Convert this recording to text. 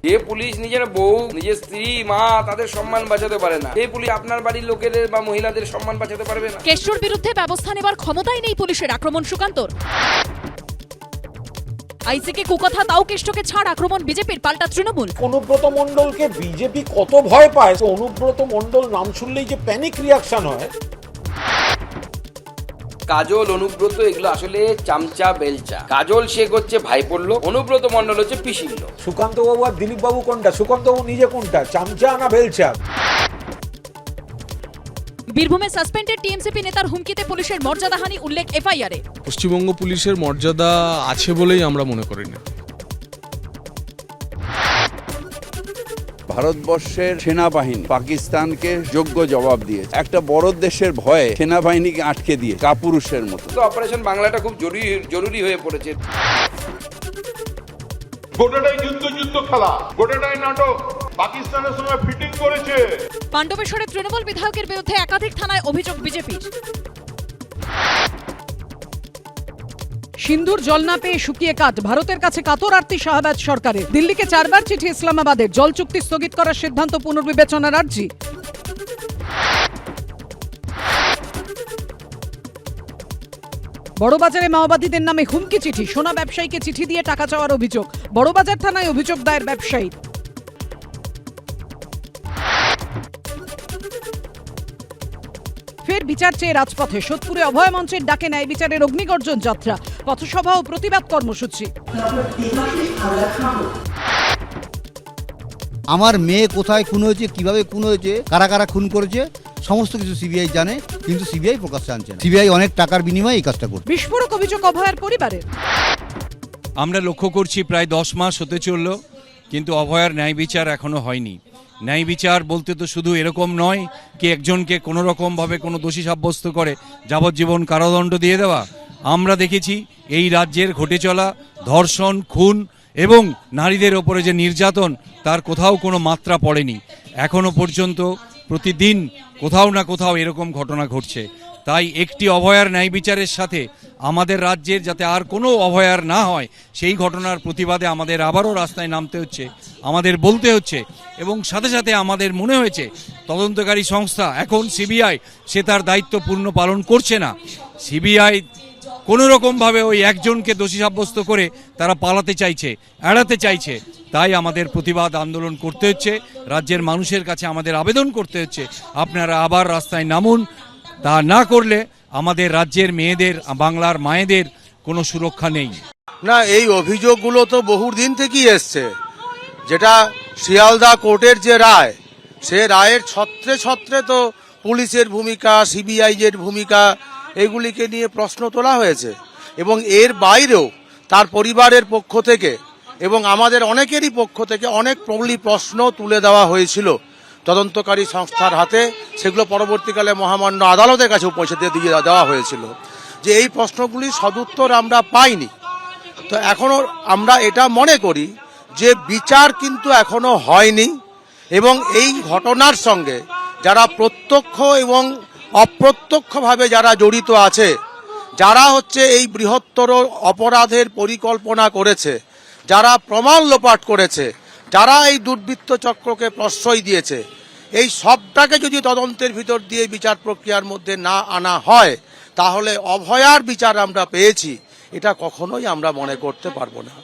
যে পুলিশ নিজের বউ, নিজের স্ত্রী, মা তাদের সম্মান বাঁচাতে পারে না, এই পুলিশ আপনার বাড়ির লোকেদের বা মহিলাদের সম্মান বাঁচাতে পারবে না। কেষ্টর বিরুদ্ধে ব্যবস্থা নেবার ক্ষমতাই নেই পুলিশের, আক্রমণ সুকান্তর। আইসিকে কুকথা, তাও কেষ্টকে ছাড়, আক্রমণ বিজেপির, পাল্টা তৃণমূল। অনুব্রত মণ্ডলকে বিজেপি কত ভয় পায়, অনুব্রত মণ্ডল নাম শুনলেই যে প্যানিক রিয়াকশন হয়। কাজল, অনুব্রত এগুলো আসলে চামচা বেলচা। কাজল শেখ হচ্ছে ভাইপোর লোক, অনুব্রত মণ্ডল হচ্ছে পিসির লোক। সুকান্ত বাবু আর দিলীপ বাবু কোনটা? সুকান্ত বাবু নিজে কোনটা, চামচা না বেলচা? বীরভূমে সাসপেন্ডেড টিএমসিপি নেতার হুমকিতে পুলিশের মর্যাদাহানি উল্লেখ এফআইআরে। পশ্চিমবঙ্গ পুলিশের মর্যাদা আছে বলেই আমরা মনে করি না। ভারতবর্ষের সেনাবাহিনী পাকিস্তানকে যোগ্য জবাব দিয়েছে। একটা বড় দেশের ভয়ে সেনাবাহিনীকে আটকে দিয়ে কাপুরুষের মতো। তো অপারেশন বাংলাটা খুব জরুরি হয়ে পড়েছে। গোটাটাই যুদ্ধ খেলা, গোটাটাই নাটক, পাকিস্তানের সঙ্গে ফিটিং করেছে। পাণ্ডবেশ্বরে তৃণমূল বিধায়কের বিরুদ্ধে একাধিক থানায় অভিযোগ বিজেপির। সিন্ধুর জল না পেয়ে শুকিয়ে কাঠ, ভারতের কাছে কাতর আরতি শাহবাজ সরকারের। দিল্লিকে 4 বার চিঠি ইসলামাবাদের, জল চুক্তি স্থগিত করার সিদ্ধান্ত পুনর্বিবেচনার আর্জি। বড়বাজারে মাওবাদীদের নামে হুমকি চিঠি, সোনা ব্যবসায়ীকে চিঠি দিয়ে টাকা চাওয়ার অভিযোগ। বড়বাজার থানায় অভিযোগ দায়ের ব্যবসায়ী। ফের বিচার চেয়ে রাজপথে, সোদপুরে অভয় মঞ্চের ডাকে ন্যায় বিচারের অগ্নিগর্জন যাত্রা, পথসভা ও প্রতিবাদ কর্মসূচি। আমার মেয়ে কোথায় খুন হয়েছে, কিভাবে খুন হয়েছে, কারা কারা খুন করেছে, সমস্ত কিছু সিবিআই জানে, কিন্তু সিবিআই প্রকাশ্যে আনছে না। সিবিআই অনেক টাকার বিনিময়ে এই কাজটা করছে। বিস্ফোরক অভিযোগ অভয়ের পরিবারের। আমরা লক্ষ্য করছি প্রায় 10 মাস হতে চলল, কিন্তু অভয়ার ন্যায় বিচার এখনো হয়নি। ন্যায় বিচার বলতে তো শুধু এরকম নয় কি একজনকে কোনো রকমভাবে কোনো দোষী সাব্যস্ত করে যাবজ্জীবন কারাদণ্ড দিয়ে দেওয়া। আমরা দেখেছি এই রাজ্যের ঘটে চলা ধর্ষণ, খুন এবং নারীদের ওপরে যে নির্যাতন, তার কোথাও কোনো মাত্রা পড়েনি। এখনো পর্যন্ত প্রতিদিন কোথাও না কোথাও এরকম ঘটনা ঘটছে। তাই একটি অভয়ার ন্যায় বিচারের সাথে আমাদের রাজ্যের যাতে আর কোনো অভয়ার না হয়, সেই ঘটনার প্রতিবাদে আমাদের আবারও রাস্তায় নামতে হচ্ছে, আমাদের বলতে হচ্ছে। এবং সাথে সাথে আমাদের মনে হয়েছে তদন্তকারী সংস্থা এখন সিবিআই সে তার দায়িত্ব পূর্ণ পালন করছে না। সিবিআই কোনো রকমভাবে ওই একজনকে দোষী সাব্যস্ত করে তারা পালাতে চাইছে, এড়াতে চাইছে। তাই আমাদের প্রতিবাদ আন্দোলন করতে হচ্ছে, রাজ্যের মানুষের কাছে আমাদের আবেদন করতে হচ্ছে, আপনারা আবার রাস্তায় নামুন। তা না করলে আমাদের রাজ্যের মেয়েদের, বাংলার মায়েদের কোনো সুরক্ষা নেই। না, এই অভিযোগগুলো তো বহুদিন থেকেই এসছে। যেটা শিয়ালদা কোর্টের যে রায়, সে রায়ের ছত্রে ছত্রে তো পুলিশের ভূমিকা, সিবিআইয়ের ভূমিকা, এগুলিকে নিয়ে প্রশ্ন তোলা হয়েছে। এবং এর বাইরেও তার পরিবারের পক্ষ থেকে এবং আমাদের অনেকেরই পক্ষ থেকে অনেক প্রশ্ন তুলে দেওয়া হয়েছিল তদন্তকারী সংস্থার হাতে। সেগুলো পরবর্তীকালে মহামান্য আদালতের কাছেও পৌঁছে দিয়ে দেওয়া হয়েছিল। যে এই প্রশ্নগুলির সদুত্তর আমরা পাইনি। তো এখনও আমরা এটা মনে করি যে বিচার কিন্তু এখনো হয়নি, এবং এই ঘটনার সঙ্গে যারা প্রত্যক্ষ এবং অপ্রত্যক্ষভাবে যারা জড়িত আছে, যারা হচ্ছে এই বৃহত্তর অপরাধের পরিকল্পনা করেছে, যারা প্রমাণ লোপাট করেছে, যারা এই দুর্বৃত্ত চক্রকে প্রশ্রয় দিয়েছে, এই সবটাকে যদি তদন্তের ভিতর দিয়ে বিচার প্রক্রিয়ার মধ্যে না আনা হয়, তাহলে অভয়ার বিচার আমরা পেয়েছি এটা কখনোই আমরা মনে করতে পারবো না।